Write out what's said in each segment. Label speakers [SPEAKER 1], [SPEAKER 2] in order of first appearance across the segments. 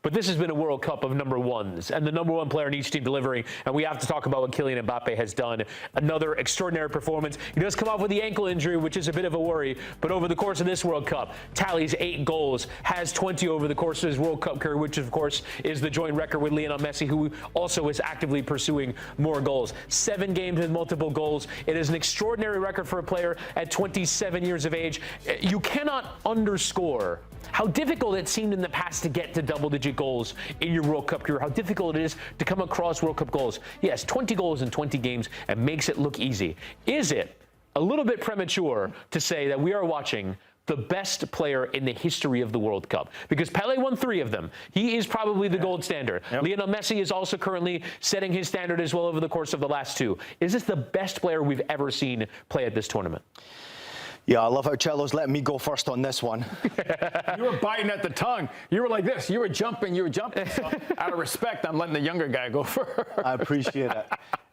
[SPEAKER 1] but this has been a World Cup of number ones, and the number one player in each team delivering. And we have to talk about what Kylian Mbappé has done. Another extraordinary performance. He does come off with the ankle injury, which is a bit of a worry, but over the course of this World Cup, tallies 8 goals, has 20 over the course of his World Cup career, which of course is the joint record with Lionel Messi, who also is actively pursuing more goals. 7 games with multiple goals. It is an extraordinary record for a player at 27 years of age. You cannot underscore how difficult it seemed in the past to get to double-digit goals in your World Cup career, how difficult it is to come across World Cup goals. Yes, 20 goals in 20 games and makes it look easy. Is it a little bit premature to say that we are watching the best player in the history of the World Cup? Because Pelé won 3 of them. He is probably the gold standard. Yep. Lionel Messi is also currently setting his standard as well over the course of the last 2. Is this the best player we've ever seen play at this tournament?
[SPEAKER 2] Yeah, I love how Cello's letting me go first on this one.
[SPEAKER 3] You were biting at the tongue. You were like this. You were jumping. So out of respect, I'm letting the younger guy go first.
[SPEAKER 2] I appreciate it.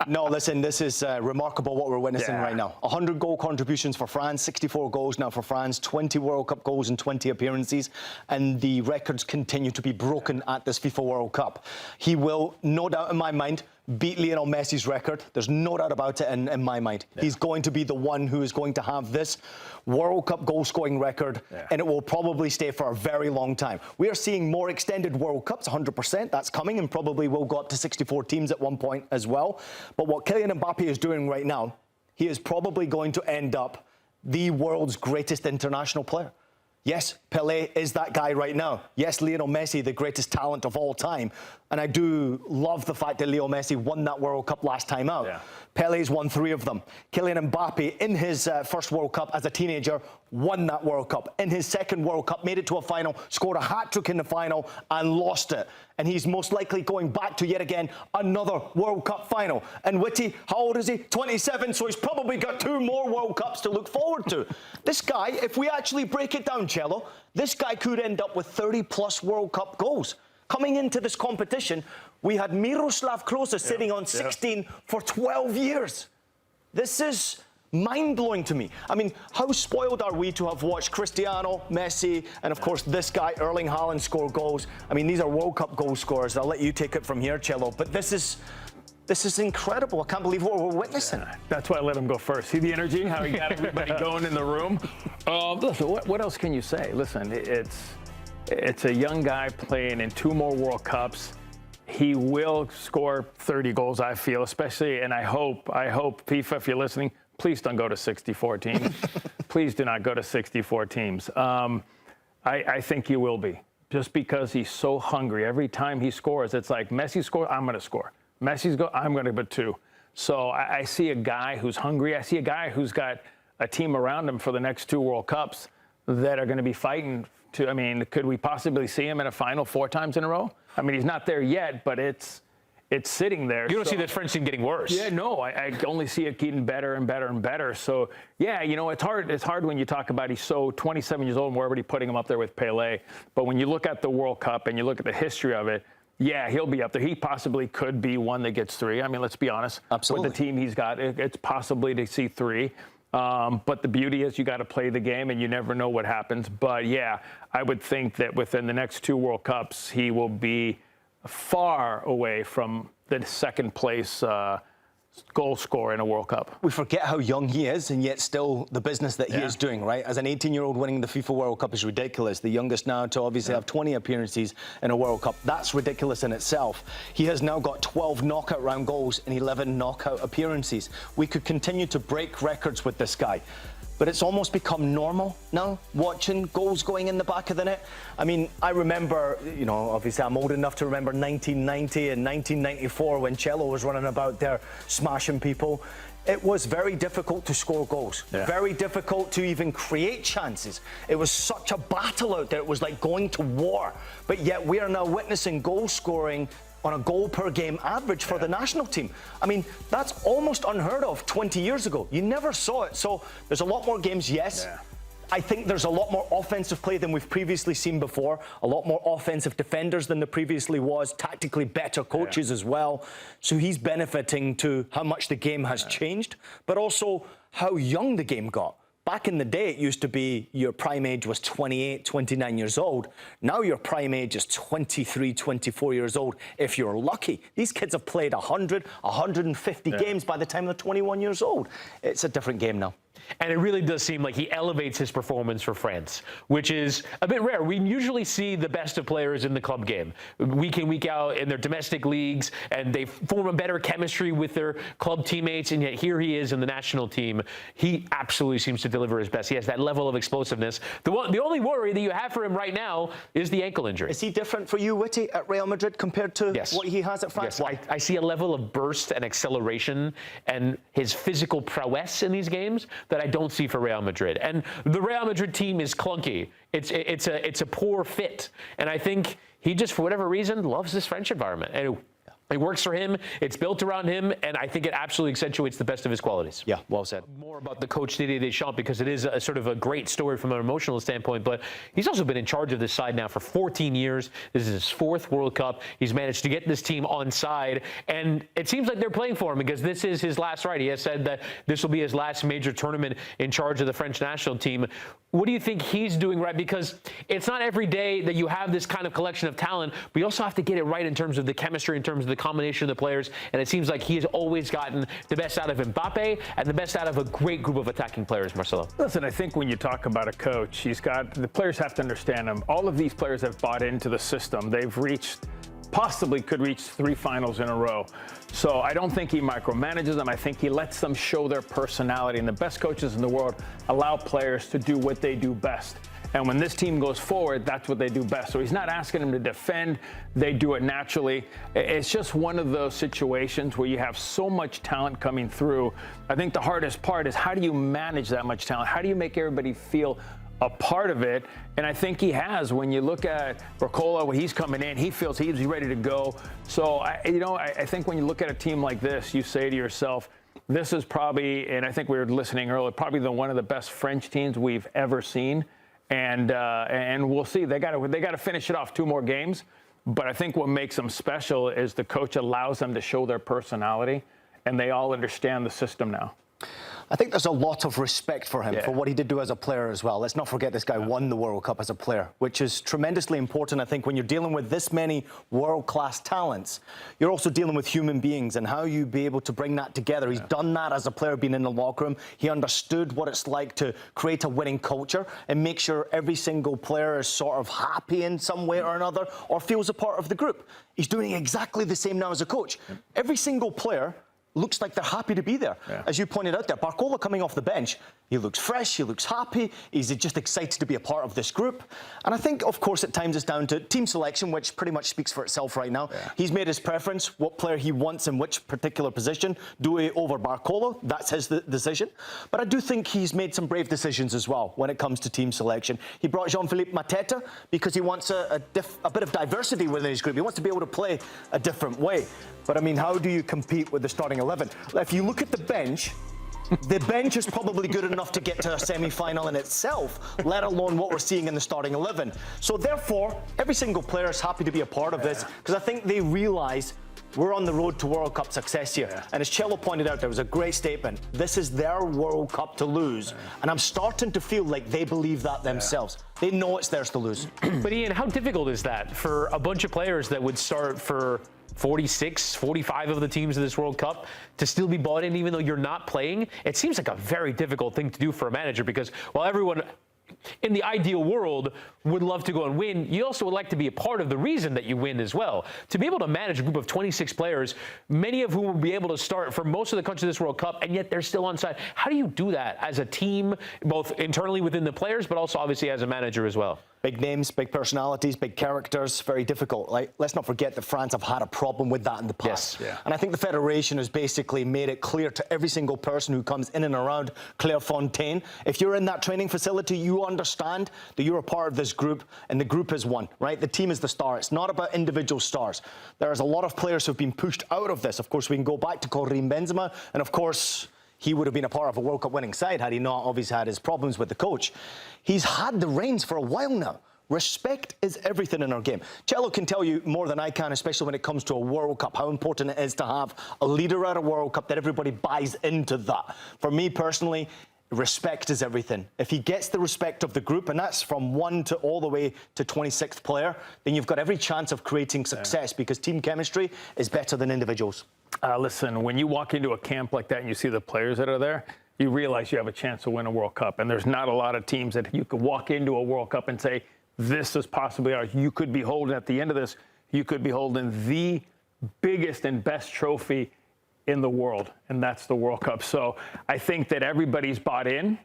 [SPEAKER 2] No, listen, this is remarkable what we're witnessing right now. 100 goal contributions for France, 64 goals now for France, 20 World Cup goals and 20 appearances, and the records continue to be broken at this FIFA World Cup. He will, no doubt in my mind, beat Lionel Messi's record. There's no doubt about it in my mind. Yeah. He's going to be the one who is going to have this World Cup goal-scoring record, and it will probably stay for a very long time. We are seeing more extended World Cups, 100%. That's coming and probably will go up to 64 teams at one point as well. But what Kylian Mbappé is doing right now, he is probably going to end up the world's greatest international player. Yes, Pelé is that guy right now. Yes, Lionel Messi, the greatest talent of all time. And I do love the fact that Leo Messi won that World Cup last time out. Yeah. Pelé's won 3 of them. Kylian Mbappé, in his first World Cup as a teenager, won that World Cup. In his second World Cup, made it to a final, scored a hat-trick in the final, and lost it. And he's most likely going back to, yet again, another World Cup final. And Witty, how old is he? 27, so he's probably got 2 more World Cups to look forward to. This guy, if we actually break it down, Cello, this guy could end up with 30-plus World Cup goals. Coming into this competition, we had Miroslav Klose sitting on 16 for 12 years. This is mind-blowing to me. I mean, how spoiled are we to have watched Cristiano, Messi, and of course this guy, Erling Haaland, score goals? I mean, these are World Cup goal scorers. I'll let you take it from here, Cello. But this is incredible. I can't believe what we're witnessing.
[SPEAKER 3] Yeah, that's why I let him go first. See the energy, how he got everybody going in the room? Listen, what else can you say? Listen, it's a young guy playing in 2 more World Cups. He will score 30 goals, I feel, especially, and I hope, FIFA, if you're listening, please don't go to 64 teams. Please do not go to 64 teams. I think he will be, just because he's so hungry. Every time he scores, it's like, Messi scores, I'm going to score. Messi's go, I'm going to put 2. So I see a guy who's hungry. I see a guy who's got a team around him for the next 2 World Cups that are going to be fighting to, I mean, could we possibly see him in a final 4 times in a row? I mean, he's not there yet, but it's sitting there.
[SPEAKER 1] You don't see the French team getting worse.
[SPEAKER 3] Yeah, no, I only see it getting better and better and better. So, yeah, you know, it's hard when you talk about he's so 27 years old and we're already putting him up there with Pelé. But when you look at the World Cup and you look at the history of it, yeah, he'll be up there. He possibly could be one that gets 3. I mean, let's be honest.
[SPEAKER 2] Absolutely.
[SPEAKER 3] With the team he's got, it's possibly to see 3. But the beauty is you got to play the game and you never know what happens. But, yeah, I would think that within the next 2 World Cups, he will be far away from the second place goal scorer in a World Cup.
[SPEAKER 2] We forget how young he is, and yet still the business that he is doing, right? As an 18-year-old winning the FIFA World Cup is ridiculous. The youngest now to obviously have 20 appearances in a World Cup. That's ridiculous in itself. He has now got 12 knockout round goals and 11 knockout appearances. We could continue to break records with this guy. But it's almost become normal now, watching goals going in the back of the net. I mean, I remember, you know, obviously I'm old enough to remember 1990 and 1994 when Cello was running about there smashing people. It was very difficult to score goals, very difficult to even create chances. It was such a battle out there. It was like going to war. But yet we are now witnessing goal scoring on a goal per game average for the national team. I mean, that's almost unheard of 20 years ago. You never saw it. So there's a lot more games, yes. I think there's a lot more offensive play than we've previously seen before. A lot more offensive defenders than there previously was. Tactically better coaches as well. So he's benefiting to how much the game has changed, but also how young the game got. Back in the day, it used to be your prime age was 28, 29 years old. Now your prime age is 23, 24 years old, if you're lucky. These kids have played 100, 150 games by the time they're 21 years old. It's a different game now.
[SPEAKER 1] And it really does seem like he elevates his performance for France, which is a bit rare. We usually see the best of players in the club game, week in, week out, in their domestic leagues, and they form a better chemistry with their club teammates, and yet here he is in the national team. He absolutely seems to deliver his best. He has that level of explosiveness. The only worry that you have for him right now is the ankle injury.
[SPEAKER 2] Is he different for you, Whitty, at Real Madrid compared to what he has at France?
[SPEAKER 1] Yes, I see a level of burst and acceleration and his physical prowess in these games that I don't see for Real Madrid. And the Real Madrid team is clunky. It's a poor fit. And I think he just, for whatever reason, loves this French environment. And it works for him. It's built around him, and I think it absolutely accentuates the best of his qualities.
[SPEAKER 2] Yeah, well said.
[SPEAKER 1] More about the coach Didier Deschamps, because it is a sort of a great story from an emotional standpoint, but he's also been in charge of this side now for 14 years. This is his 4th World Cup. He's managed to get this team on side, and it seems like they're playing for him because this is his last ride. He has said that this will be his last major tournament in charge of the French national team. What do you think he's doing right? Because it's not every day that you have this kind of collection of talent, but you also have to get it right in terms of the chemistry, in terms of the combination of the players, and it seems like he has always gotten the best out of Mbappé and the best out of a great group of attacking players, Marcelo.
[SPEAKER 3] Listen, I think when you talk about a coach, the players have to understand him. All of these players have bought into the system. They've possibly could reach 3 finals in a row. So I don't think he micromanages them. I think he lets them show their personality. And the best coaches in the world allow players to do what they do best. And when this team goes forward, that's what they do best. So he's not asking them to defend. They do it naturally. It's just one of those situations where you have so much talent coming through. I think the hardest part is, how do you manage that much talent? How do you make everybody feel a part of it? And I think he has. When you look at Barcola, when he's coming in, he feels he's ready to go. So, I think when you look at a team like this, you say to yourself, this is probably, and I think we were listening earlier, probably one of the best French teams we've ever seen. And we'll see. They got to finish it off 2 more games. But I think what makes them special is the coach allows them to show their personality, and they all understand the system now.
[SPEAKER 2] I think there's a lot of respect for him, for what he did do as a player as well. Let's not forget this guy won the World Cup as a player, which is tremendously important, I think, when you're dealing with this many world-class talents. You're also dealing with human beings and how you be able to bring that together. He's done that as a player, being in the locker room. He understood what it's like to create a winning culture and make sure every single player is sort of happy in some way or another or feels a part of the group. He's doing exactly the same now as a coach. Every single player looks like they're happy to be there. As you pointed out there, Barcola coming off the bench, he looks fresh, he looks happy, he's just excited to be a part of this group. And I think, of course, at times it's down to team selection, which pretty much speaks for itself right now. He's made his preference, what player he wants in which particular position. Doué over Barcola, that's his decision. But I do think he's made some brave decisions as well when it comes to team selection. He brought Jean-Philippe Mateta because he wants a bit of diversity within his group. He wants to be able to play a different way. But, I mean, how do you compete with the starting 11? If you look at the bench is probably good enough to get to a semi-final in itself, let alone what we're seeing in the starting 11. So, therefore, every single player is happy to be a part of this because I think they realise we're on the road to World Cup success here. And as Cello pointed out, there was a great statement. This is their World Cup to lose. And I'm starting to feel like they believe that themselves. They know it's theirs to lose.
[SPEAKER 1] But, Ian, how difficult is that for a bunch of players that would start for 46, 45 of the teams of this World Cup to still be bought in even though you're not playing? It seems like a very difficult thing to do for a manager because while everyone in the ideal world would love to go and win, you also would like to be a part of the reason that you win as well. To be able to manage a group of 26 players, many of whom will be able to start for most of the countries of this World Cup, and yet they're still on side. How do you do that as a team, both internally within the players, but also obviously as a manager as well?
[SPEAKER 2] Big names, big personalities, big characters, very difficult. Like, let's not forget that France have had a problem with that in the past. And I think the Federation has basically made it clear to every single person who comes in and around Clairefontaine, if you're in that training facility, you understand that you're a part of this group, and the group is one, right? The team is the star. It's not about individual stars. There's a lot of players who've been pushed out of this. Of course, we can go back to Karim Benzema, and of course, he would have been a part of a World Cup winning side had he not obviously had his problems with the coach. He's had the reins for a while now. Respect is everything in our game. Cello can tell you more than I can, especially when it comes to a World Cup, how important it is to have a leader at a World Cup, that everybody buys into that. For me personally, respect is everything. If he gets the respect of the group, and that's from 1 to all the way to 26th player, then you've got every chance of creating success because team chemistry is better than individuals.
[SPEAKER 3] Listen, when you walk into a camp like that and you see the players that are there, you realize you have a chance to win a World Cup. And there's not a lot of teams that you could walk into a World Cup and say, this is possibly ours. You could be holding, at the end of this, you could be holding the biggest and best trophy in the world, and that's the World Cup. So I think that everybody's bought in.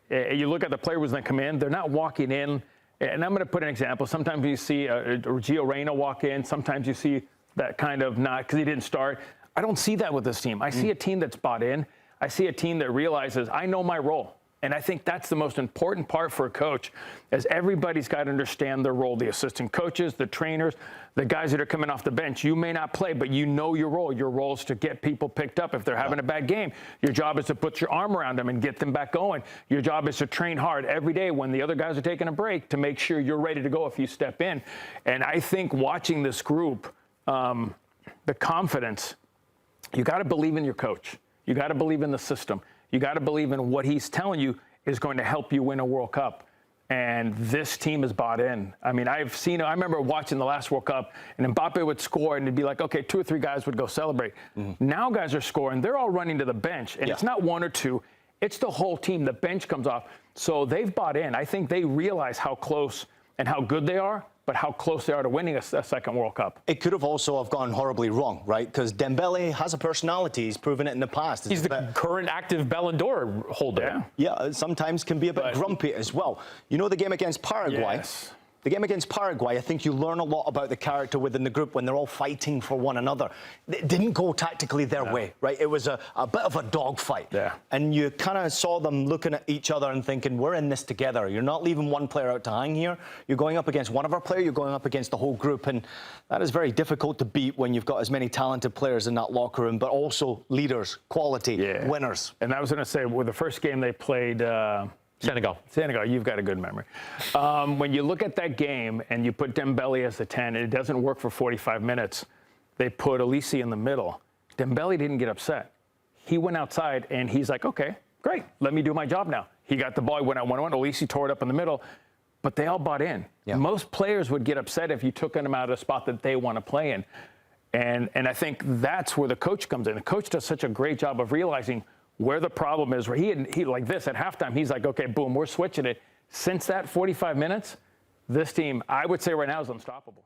[SPEAKER 3] You look at the players that come in, they're not walking in. And I'm going to put an example. Sometimes you see Gio Reyna walk in. Sometimes you see that kind of not because he didn't start. I don't see that with this team. I see a team that's bought in. I see a team that realizes I know my role. And I think that's the most important part for a coach, is everybody's got to understand their role. The assistant coaches, the trainers, the guys that are coming off the bench. You may not play, but you know your role. Your role is to get people picked up if they're having a bad game. Your job is to put your arm around them and get them back going. Your job is to train hard every day when the other guys are taking a break to make sure you're ready to go if you step in. And I think watching this group, the confidence, you got to believe in your coach. You got to believe in the system. You got to believe in what he's telling you is going to help you win a World Cup. And this team is bought in. I mean, I remember watching the last World Cup, and Mbappé would score, and it'd be like, okay, 2 or 3 guys would go celebrate. Now guys are scoring. They're all running to the bench, and it's not 1 or 2. It's the whole team. The bench comes off. So they've bought in. I think they realize how close and how good they are, but how close they are to winning a second World Cup. It
[SPEAKER 2] could have also gone horribly wrong, right? Because Dembele has a personality. He's proven it in the past.
[SPEAKER 1] He's the current active Ballon d'Or holder.
[SPEAKER 2] Yeah, sometimes can be a bit grumpy as well. You know the game against Paraguay?
[SPEAKER 3] Yes.
[SPEAKER 2] The game against Paraguay, I think you learn a lot about the character within the group when they're all fighting for one another. It didn't go tactically their way, right? It was a bit of a dogfight.
[SPEAKER 3] Yeah.
[SPEAKER 2] And you kind of saw them looking at each other and thinking, we're in this together. You're not leaving one player out to hang here. You're going up against one of our players. You're going up against the whole group. And that is very difficult to beat when you've got as many talented players in that locker room, but also leaders, quality, winners.
[SPEAKER 3] And I was going to say, with the first game they played... Senegal, you've got a good memory. When you look at that game and you put Dembele as the 10, and it doesn't work for 45 minutes, they put Olise in the middle. Dembele didn't get upset. He went outside and he's like, okay, great, let me do my job now. He got the ball, he went out 1-1. Olise tore it up in the middle, but they all bought in. Yeah. Most players would get upset if you took them out of the spot that they want to play in. And I think that's where the coach comes in. The coach does such a great job of realizing where the problem is, where he like this at halftime, he's like, okay, boom, we're switching it. Since that 45 minutes, this team, I would say right now, is unstoppable.